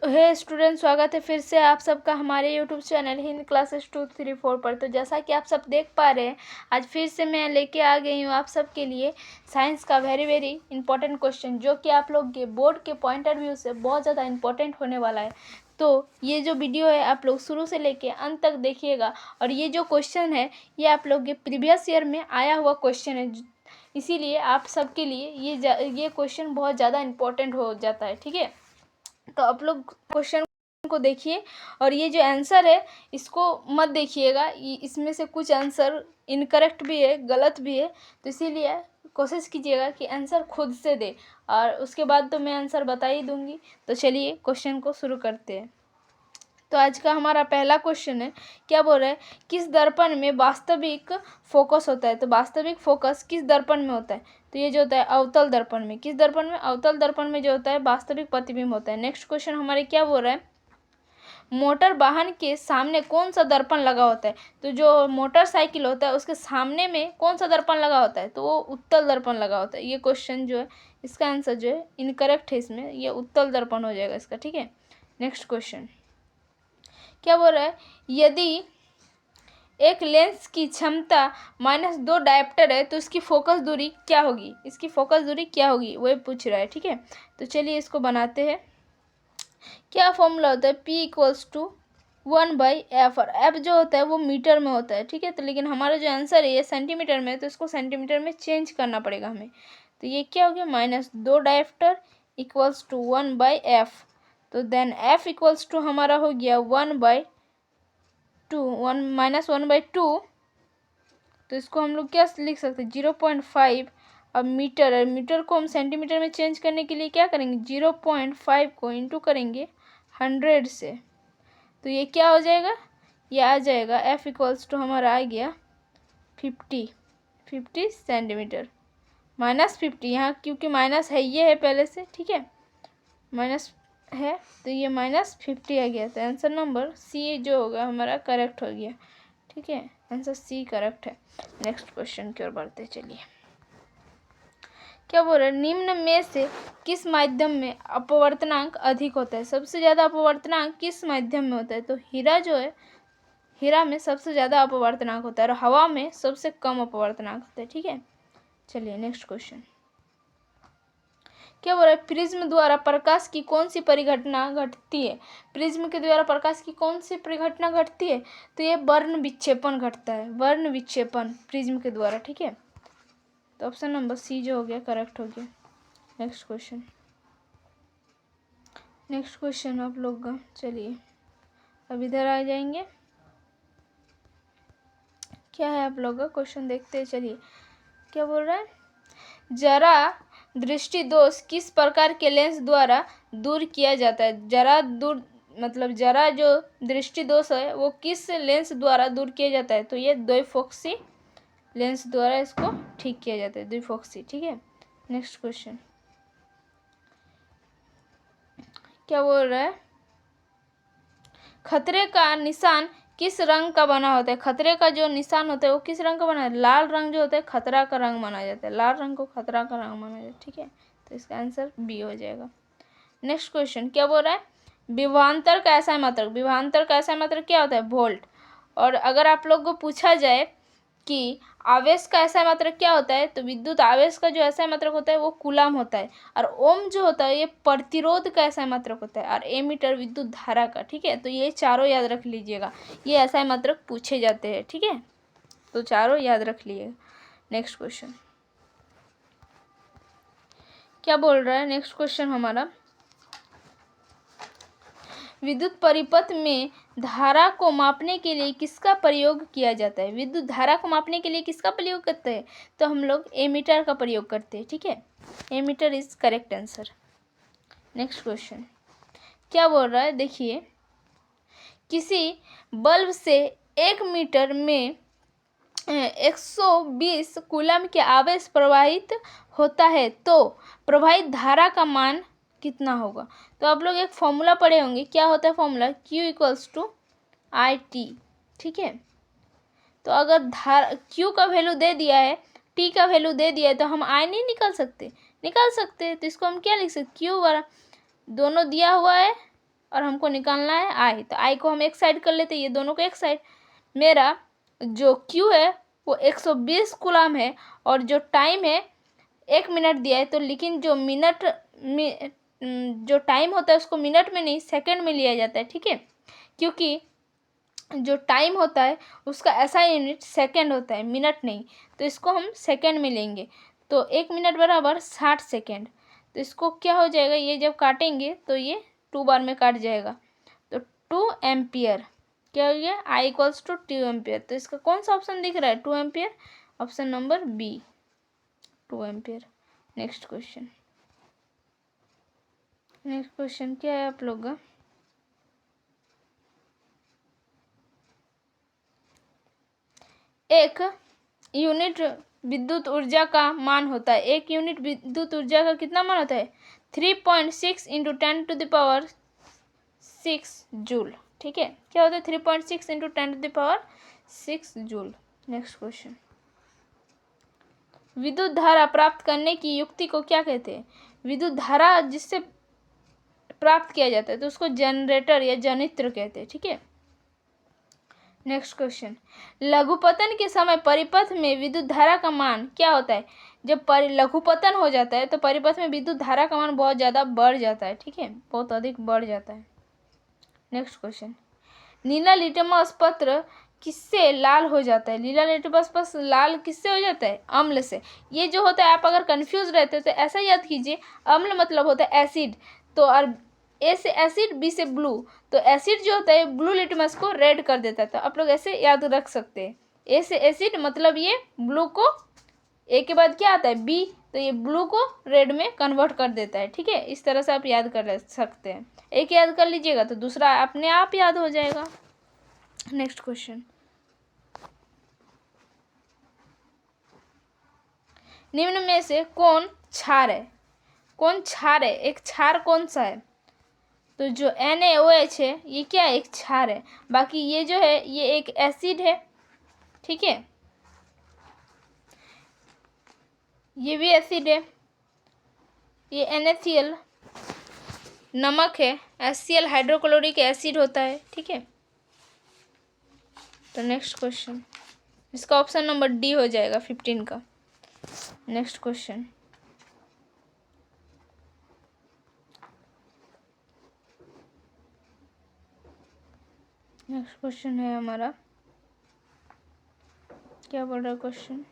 हे student, स्वागत है फिर से आप सबका हमारे यूट्यूब चैनल हिंद क्लासेस 2, 3, 4 पर। तो जैसा कि आप सब देख पा रहे हैं, आज फिर से मैं लेके आ गई हूँ आप सब के लिए साइंस का वेरी इंपॉर्टेंट क्वेश्चन, जो कि आप लोग के बोर्ड के पॉइंट ऑफ व्यू से बहुत ज़्यादा इंपॉर्टेंट होने वाला है। तो ये जो वीडियो है आप लोग शुरू से लेके अंत तक देखिएगा। और ये जो क्वेश्चन है ये आप लोग के प्रीवियस ईयर में आया हुआ क्वेश्चन है, इसीलिए आप सबके लिए ये क्वेश्चन बहुत ज़्यादा इंपॉर्टेंट हो जाता है। ठीक है, तो आप लोग क्वेश्चन को देखिए और ये जो आंसर है इसको मत देखिएगा, इसमें से कुछ आंसर इनकरेक्ट भी है, गलत भी है, तो इसीलिए कोशिश कीजिएगा कि आंसर खुद से दे, और उसके बाद तो मैं आंसर बता ही दूंगी। तो चलिए क्वेश्चन को शुरू करते हैं। तो आज का हमारा पहला क्वेश्चन है, क्या बोल रहा है, किस दर्पण में वास्तविक फोकस होता है। तो वास्तविक फोकस किस दर्पण में होता है, तो ये जो होता है अवतल दर्पण में। किस दर्पण में, अवतल दर्पण में जो होता है वास्तविक प्रतिबिंब होता है। नेक्स्ट क्वेश्चन हमारे क्या बोल रहा है, मोटर वाहन के सामने कौन सा दर्पण लगा होता है। तो जो मोटरसाइकिल होता है उसके सामने में कौन सा दर्पण लगा होता है, तो वो उत्तल दर्पण लगा होता है। ये क्वेश्चन जो है इसका आंसर जो है इनकरेक्ट है, इसमें ये उत्तल दर्पण हो जाएगा इसका। ठीक है, नेक्स्ट क्वेश्चन क्या बोल रहा है, यदि एक लेंस की क्षमता -2 डायोप्टर है तो इसकी फोकस दूरी क्या होगी। इसकी फोकस दूरी क्या होगी वही पूछ रहा है। ठीक है, तो चलिए इसको बनाते हैं। क्या फॉर्मूला होता है, P = 1/f, और f जो होता है वो मीटर में होता है। ठीक है, तो लेकिन हमारा जो आंसर है ये सेंटीमीटर में है, तो इसको सेंटीमीटर में चेंज करना पड़ेगा हमें। तो ये क्या हो गया, -2 डायोप्टर = 1/f। तो देन f = हमारा हो गया 1/2, 1 - 1/2। तो इसको हम लोग क्या लिख सकते हैं, 0.5। अब मीटर है, मीटर को हम सेंटीमीटर में चेंज करने के लिए क्या करेंगे, 0.5 को इंटू करेंगे 100 से। तो ये क्या हो जाएगा, ये आ जाएगा f = हमारा आ गया 50 सेंटीमीटर। -50 यहाँ क्योंकि माइनस है, ये है पहले से। ठीक है, माइनस है तो ये -50 आ गया। तो आंसर नंबर सी जो होगा हमारा करेक्ट हो गया। ठीक है, आंसर सी करेक्ट है। नेक्स्ट क्वेश्चन की ओर बढ़ते चलिए। क्या बोल रहा है, निम्न में से किस माध्यम में अपवर्तनांक अधिक होता है। सबसे ज़्यादा अपवर्तनांक किस माध्यम में होता है। तो हीरा जो है, हीरा में सबसे ज़्यादा अपवर्तनांक होता है और हवा में सबसे कम अपवर्तनांक होता है। ठीक है, चलिए नेक्स्ट क्वेश्चन क्या बोल रहा है, प्रिज्म द्वारा प्रकाश की कौन सी परिघटना घटती है। प्रिज्म के द्वारा प्रकाश की कौन सी परिघटना घटती है, तो ये वर्ण विक्षेपण घटता है, वर्ण विक्षेपण प्रिज्म के द्वारा। ठीक है, तो ऑप्शन नंबर सी जो हो गया करेक्ट हो गया। नेक्स्ट क्वेश्चन आप लोग चलिए अब इधर आ जाएंगे। क्या है आप लोग का क्वेश्चन देखते हैं। चलिए क्या बोल रहा है, जरा दृष्टि दोष किस प्रकार के लेंस द्वारा दूर किया जाता है। जरा दूर मतलब जरा जो दृष्टि दोष है वो किस लेंस द्वारा दूर किया जाता है, तो ये द्विफोक्सी लेंस द्वारा इसको ठीक किया जाता है, द्विफोक्सी। ठीक है, नेक्स्ट क्वेश्चन क्या बोल रहा है, खतरे का निशान किस रंग का बना होता है। खतरे का जो निशान होता है वो किस रंग का बना है, लाल रंग जो होता है खतरा का रंग माना जाता है, लाल रंग को खतरा का रंग माना जाता है। ठीक है, तो इसका आंसर बी हो जाएगा। नेक्स्ट क्वेश्चन क्या बोल रहा है, विभवांतर का ऐसा मात्रक। विभवांतर का ऐसा मात्रक क्या होता है, वोल्ट। और अगर आप लोग को पूछा जाए कि आवेश का ऐसा मात्रक क्या होता है, तो विद्युत आवेश का जो ऐसा मात्रक होता है वो कूलम होता है। और ओम जो होता है ये प्रतिरोध का ऐसा मात्रक होता है, और एमीटर विद्युत धारा का। ठीक है, तो ये चारों याद रख लीजिएगा, ये ऐसा मात्रक पूछे जाते हैं। ठीक है, तो चारों याद रख लीजिएगा। नेक्स्ट क्वेश्चन क्या बोल रहा है, नेक्स्ट क्वेश्चन हमारा, विद्युत परिपथ में धारा को मापने के लिए किसका प्रयोग किया जाता है। विद्युत धारा को मापने के लिए किसका प्रयोग करते हैं, तो हम लोग एमीटर का प्रयोग करते हैं। ठीक है, ammeter is correct answer. Next question क्या बोल रहा है, देखिए, किसी बल्ब से 1 मीटर में 120 कूलम के आवेश प्रवाहित होता है तो प्रवाहित धारा का मान कितना होगा। तो आप लोग एक फॉर्मूला पढ़े होंगे, क्या होता है फॉर्मूला, Q = IT। ठीक है, तो अगर धारा Q का वैल्यू दे दिया है, T का वैल्यू दे दिया है, तो हम I नहीं निकाल सकते, तो इसको हम क्या लिख सकते, Q बराबर दोनों दिया हुआ है और हमको निकालना है आई, तो आई को हम एक साइड कर लेते हैं, ये दोनों को एक साइड। मेरा जो क्यू है वो 120 कूलम है और जो टाइम है 1 मिनट दिया है, तो लेकिन जो जो टाइम होता है उसको मिनट में नहीं सेकंड में लिया जाता है, ठीक है, क्योंकि जो टाइम होता है उसका ऐसा यूनिट सेकंड होता है, मिनट नहीं, तो इसको हम सेकंड में लेंगे। तो 1 मिनट बराबर 60 सेकंड। तो इसको क्या हो जाएगा, ये जब काटेंगे तो ये 2 बार में काट जाएगा, तो 2 एम्पियर क्या हो गया, आई इक्वल्स टू 2 एम्पियर। तो इसका कौन सा ऑप्शन दिख रहा है, 2 ampere, option number B 2 ampere. Next question क्या है आप लोग का, एक यूनिट विद्युत ऊर्जा का मान होता है, एक यूनिट विद्युत ऊर्जा का कितना मान होता है, 3.6 इंटू 10⁻6 जूल, ठीक है, क्या होता है 3.6 इंटू 10⁻6 जूल। नेक्स्ट क्वेश्चन, विद्युत धारा प्राप्त करने की युक्ति को क्या कहते हैं, विद्युत धारा जिससे प्राप्त किया जाता है तो उसको जनरेटर या जनित्र कहते हैं, ठीक है। नेक्स्ट क्वेश्चन, लघुपतन के समय परिपथ में विद्युत धारा का मान क्या होता है, जब लघुपतन हो जाता है तो परिपथ में विद्युत धारा का मान बहुत ज़्यादा बढ़ जाता है, ठीक है, बहुत अधिक बढ़ जाता है। नेक्स्ट क्वेश्चन, नीला लिटमस पत्र किससे लाल हो जाता है, नीला लिटमस पत्र लाल किससे हो जाता है, अम्ल से। ये जो होता है, आप अगर कंफ्यूज रहते हो तो ऐसा याद कीजिए, अम्ल मतलब होता है एसिड, तो और ए से एसिड, बी से ब्लू, तो एसिड जो होता है ब्लू लिटमस को रेड कर देता है, तो आप लोग ऐसे याद रख सकते हैं, ए से एसिड मतलब ये ब्लू को, ए के बाद क्या आता है बी, तो ये ब्लू को रेड में कन्वर्ट कर देता है, ठीक है, इस तरह से आप याद कर सकते हैं। एक याद कर लीजिएगा तो दूसरा अपने आप याद हो जाएगा। नेक्स्ट क्वेश्चन, निम्न में से कौन क्षार है, कौन क्षार है, एक क्षार कौन सा है, तो जो NaOH है ये क्या है, एक क्षार है। बाकी ये जो है ये एक एसिड है, ठीक है, ये भी एसिड है, ये NaCl नमक है, HCl हाइड्रोक्लोरिक एसिड होता है, ठीक है। तो नेक्स्ट क्वेश्चन, इसका ऑप्शन नंबर डी हो जाएगा 15 का। नेक्स्ट क्वेश्चन, नेक्स्ट क्वेश्चन है हमारा, क्या बोल रहा है क्वेश्चन,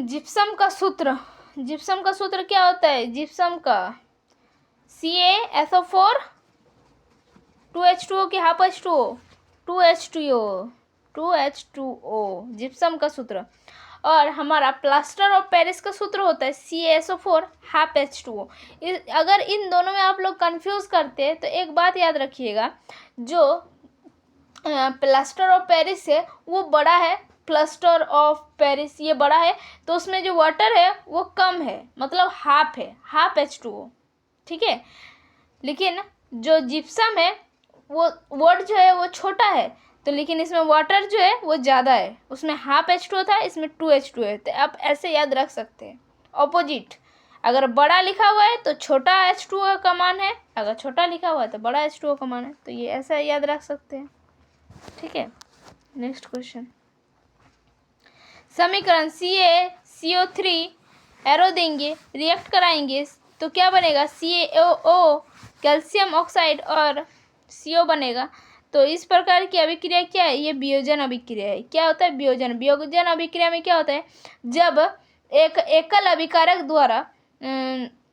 जिप्सम का सूत्र, जिप्सम का सूत्र क्या होता है, जिप्सम का CaSO4 2H2O की हाफ H2O 2H2O जिप्सम का सूत्र। और हमारा प्लास्टर ऑफ पेरिस का सूत्र होता है CaSO4 हाफ H2O। अगर इन दोनों में आप लोग कंफ्यूज करते हैं तो एक बात याद रखिएगा, जो प्लास्टर ऑफ पेरिस है वो बड़ा है, प्लास्टर ऑफ पेरिस ये बड़ा है, तो उसमें जो वाटर है वो कम है, मतलब हाफ है, हाफ H2O, ठीक है। लेकिन जो जिप्सम है वो वर्ड जो है वो छोटा है, तो लेकिन इसमें वाटर जो है वो ज़्यादा है, उसमें हाफ H2O था, इसमें 2H2O है, तो आप ऐसे याद रख सकते हैं। ऑपोजिट, अगर बड़ा लिखा हुआ है तो छोटा H2O का मान है, अगर छोटा लिखा हुआ है तो बड़ा H2O का मान है, तो ये ऐसा याद रख सकते हैं, ठीक है। नेक्स्ट क्वेश्चन, समीकरण CaCO3 एरो देंगे, रिएक्ट कराएंगे तो क्या बनेगा, CaO कैल्शियम ऑक्साइड और CO बनेगा। तो इस प्रकार की अभिक्रिया क्या है, ये वियोजन अभिक्रिया है। क्या होता है वियोजन, वियोजन अभिक्रिया में क्या होता है, जब एक एकल अभिकारक द्वारा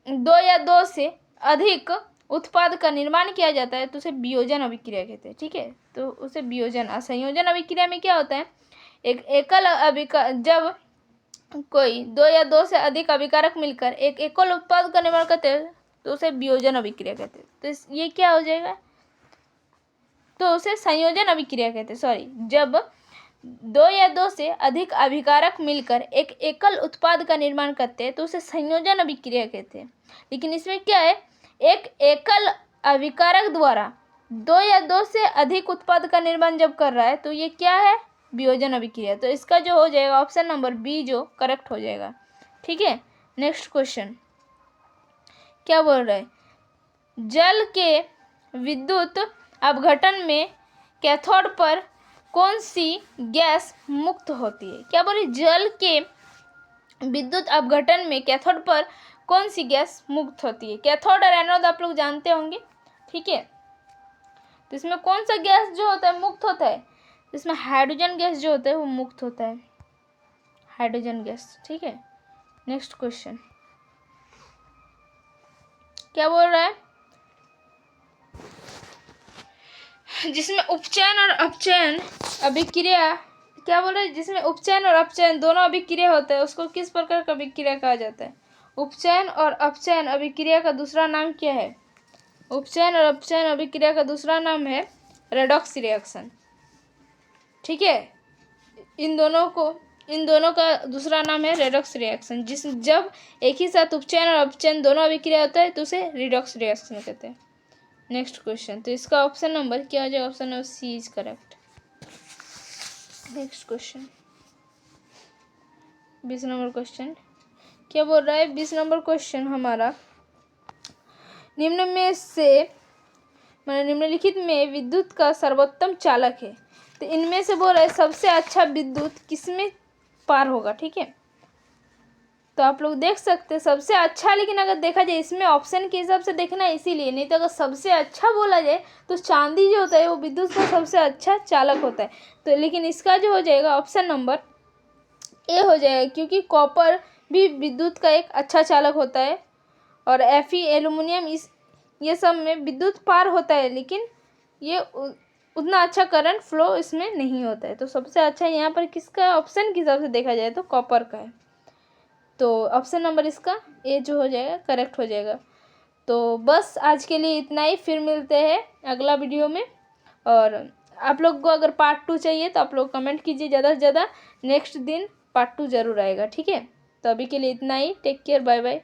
2 या 2 से अधिक उत्पाद का निर्माण किया जाता है तो उसे वियोजन अभिक्रिया कहते हैं, ठीक है। तो उसे वियोजन, संयोजन अभिक्रिया में क्या होता है, एक एकल जब कोई 2 या 2 से अधिक अभिकारक मिलकर एक एकल उत्पाद का निर्माण करते हैं तो उसे वियोजन अभिक्रिया कहते हैं। तो ये क्या हो जाएगा, तो उसे संयोजन अभिक्रिया कहते हैं, सॉरी, जब 2 या 2 से अधिक अभिकारक मिलकर एक एकल उत्पाद का निर्माण करते हैं तो उसे संयोजन अभिक्रिया कहते हैं। लेकिन इसमें क्या है, एक एकल अभिकारक द्वारा 2 या 2 से अधिक उत्पाद का निर्माण जब कर रहा है तो ये क्या है, वियोजन अभिक्रिया। तो इसका जो हो जाएगा ऑप्शन नंबर बी जो करेक्ट हो जाएगा, ठीक है। नेक्स्ट क्वेश्चन क्या बोल रहा है, जल के विद्युत अपघटन में कैथोड पर कौन सी गैस मुक्त होती है? क्या बोले? जल के विद्युत अपघटन में कैथोड पर कौन सी गैस मुक्त होती है? कैथोड और एनोड आप लोग जानते होंगे, ठीक है। तो इसमें कौन सा गैस जो होता है मुक्त होता है? इसमें हाइड्रोजन गैस जो होता है वो मुक्त होता है, हाइड्रोजन गैस, ठीक है। नेक्स्ट क्वेश्चन क्या बोल रहा है? जिसमें उपचयन और अपचयन अभिक्रिया, क्या बोल रहा है? जिसमें उपचयन और अपचयन दोनों अभिक्रिया होता है उसको किस प्रकार का अभिक्रिया कहा जाता है? उपचयन और अपचयन अभिक्रिया का दूसरा नाम क्या है? उपचयन और अपचयन अभिक्रिया का दूसरा नाम है रेडॉक्स रिएक्शन, ठीक है। इन दोनों का दूसरा नाम है रेडॉक्स रिएक्शन। जब एक ही साथ उपचयन और अपचयन दोनों अभिक्रिया होता है तो उसे रिडॉक्स रिएक्शन कहते हैं। नेक्स्ट क्वेश्चन, तो इसका ऑप्शन नंबर क्या हो जाएगा? Option number C is correct. Next question 20 number question क्या बोल रहा है? 20 नंबर क्वेश्चन हमारा, निम्नलिखित में विद्युत का सर्वोत्तम चालक है, तो इनमें से बोल रहा है सबसे अच्छा विद्युत किसमें पार होगा, ठीक है। तो आप लोग देख सकते हैं सबसे अच्छा, लेकिन अगर देखा जाए इसमें ऑप्शन के हिसाब से देखना है इसीलिए, नहीं तो अगर सबसे अच्छा बोला जाए तो चांदी जो होता है वो विद्युत का सबसे अच्छा चालक होता है। तो लेकिन इसका जो हो जाएगा ऑप्शन नंबर ए हो जाएगा, क्योंकि कॉपर भी विद्युत का एक अच्छा चालक होता है और Fe एल्युमिनियम ये सब में विद्युत पार होता है, लेकिन ये उतना अच्छा करंट फ्लो इसमें नहीं होता है। तो सबसे अच्छा यहाँ पर किसका ऑप्शन के हिसाब से देखा जाए तो कॉपर का है। तो ऑप्शन नंबर इसका ए जो हो जाएगा करेक्ट हो जाएगा। तो बस आज के लिए इतना ही, फिर मिलते हैं अगला वीडियो में। और आप लोग को अगर पार्ट 2 चाहिए तो आप लोग कमेंट कीजिए ज़्यादा से ज़्यादा, नेक्स्ट दिन पार्ट 2 ज़रूर आएगा, ठीक है। तो अभी के लिए इतना ही, टेक केयर, बाय बाय।